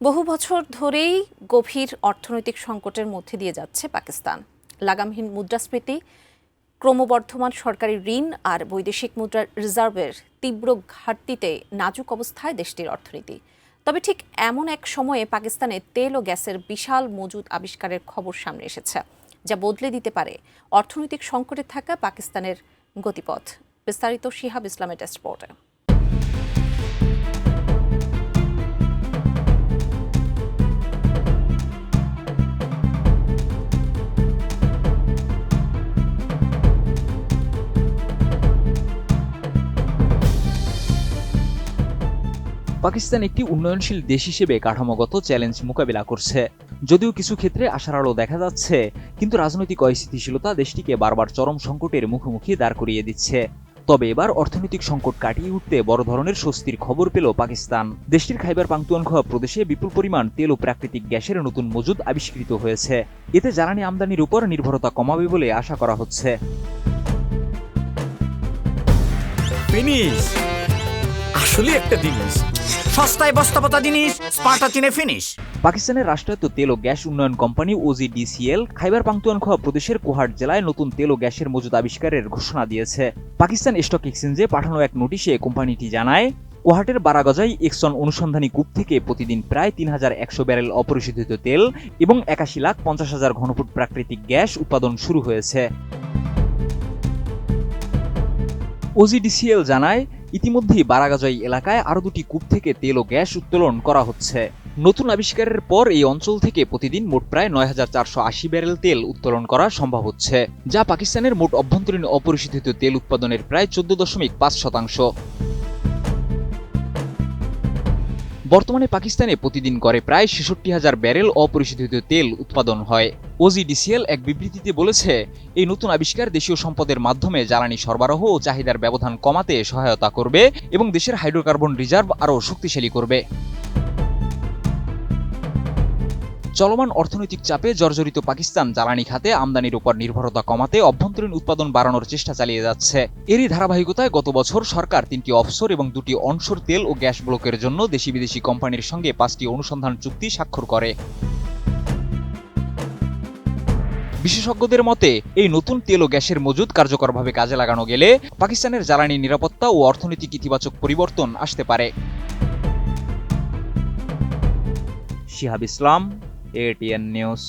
বহু বছর ধরেই গভীর অর্থনৈতিক সংকটের মধ্যে দিয়ে যাচ্ছে পাকিস্তান। লাগামহীন মুদ্রাস্ফীতি, ক্রমবর্ধমান সরকারি ঋণ আর বৈদেশিক মুদ্রার রিজার্ভের তীব্র ঘাটতিতে নাজুক অবস্থায় দেশটির অর্থনীতি। তবে ঠিক এমন এক সময়ে পাকিস্তানে তেল ও গ্যাসের বিশাল মজুদ আবিষ্কারের খবর সামনে এসেছে, যা বদলে দিতে পারে অর্থনৈতিক সংকটে থাকা পাকিস্তানের গতিপথ। বিস্তারিত শিহাব ইসলামের ডেস্ক রিপোর্টে। পাকিস্তান একটি উন্নয়নশীল দেশ হিসেবে কাঠামোগত চ্যালেঞ্জ মোকাবিলা করছে। যদিও কিছু ক্ষেত্রে আশার আলো দেখা যাচ্ছে, কিন্তু রাজনৈতিক অস্থিতিশীলতা দেশটিকে বারবার চরম সংকটের মুখোমুখি দাঁড় করিয়ে দিচ্ছে। তবে এবার অর্থনৈতিক সংকট কাটিয়ে উঠতে বড় ধরনের স্বস্তির খবর পেল পাকিস্তান। দেশটির খাইবার পাখতুনখোয়া প্রদেশে বিপুল পরিমাণ তেল ও প্রাকৃতিক গ্যাসের নতুন মজুদ আবিষ্কৃত হয়েছে। এতে জ্বালানি আমদানির উপর নির্ভরতা কমাবে বলে আশা করা হচ্ছে। আসলে একটা জিনিস সস্তায় বস্তাপতা জিনিস স্পার্টা চিনে ফিনিশ। পাকিস্তানের রাষ্ট্রায়ত্ত তেল ও গ্যাস উন্নয়ন কোম্পানি OGDCL খাইবার পাখতুনখোয়া প্রদেশের কোহাট জেলায় নতুন তেল ও গ্যাসের মজুদ আবিষ্কারের ঘোষণা দিয়েছে। পাকিস্তান স্টক এক্সচেঞ্জে পাঠানো এক নোটিশে কোম্পানিটি জানায়, কোহাটের বারাগজাই এক্সন অনুসন্ধানী কূপ থেকে প্রতিদিন প্রায় 3100 ব্যারেল অপরিশোধিত তেল এবং 81,50,000 ঘনফুট প্রাকৃতিক গ্যাস উৎপাদন শুরু হয়েছে। OGDCL জানায়, ইতিমধ্যেই বারাগাজাই এলাকায় আরও দুটি কূপ থেকে তেল ও গ্যাস উত্তোলন করা হচ্ছে। নতুন আবিষ্কারের পর এই অঞ্চল থেকে প্রতিদিন মোট প্রায় 9480 ব্যারেল তেল উত্তোলন করা সম্ভব হচ্ছে, যা পাকিস্তানের মোট অভ্যন্তরীণ অপরিশোধিত তেল উৎপাদনের প্রায় 14.5%। বর্তমানে পাকিস্তানে প্রতিদিন গড়ে প্রায় 66,000 ব্যারেল অপরিশোধিত তেল উৎপাদন হয়। OGDCL এক বিবৃতিতে বলেছে, এই নতুন আবিষ্কার দেশীয় সম্পদের মাধ্যমে জ্বালানি সরবরাহ ও চাহিদার ব্যবধান কমাতে সহায়তা করবে এবং দেশের হাইড্রোকার্বন রিজার্ভ আরও শক্তিশালী করবে। চলমান অর্থনৈতিক চাপে জর্জরিত পাকিস্তান জ্বালানি খাতে আমদানির উপর নির্ভরতা কমাতে অভ্যন্তরীণ উৎপাদন বাড়ানোর চেষ্টা চালিয়ে যাচ্ছে। এরই ধারাবাহিকতায় গত বছর সরকার 3টি অফশোর এবং 2টি অনশোর তেল ও গ্যাস ব্লকের জন্য দেশি বিদেশি কোম্পানির সঙ্গে 5টি অনুসন্ধান চুক্তি স্বাক্ষর করে। বিশেষজ্ঞদের মতে, এই নতুন তেল ও গ্যাসের মজুদ কার্যকরভাবে কাজে লাগানো গেলে পাকিস্তানের জ্বালানি নিরাপত্তা ও অর্থনৈতিক ইতিবাচক পরিবর্তন আসতে পারে। শিহাব ইসলাম, ATN নিউজ।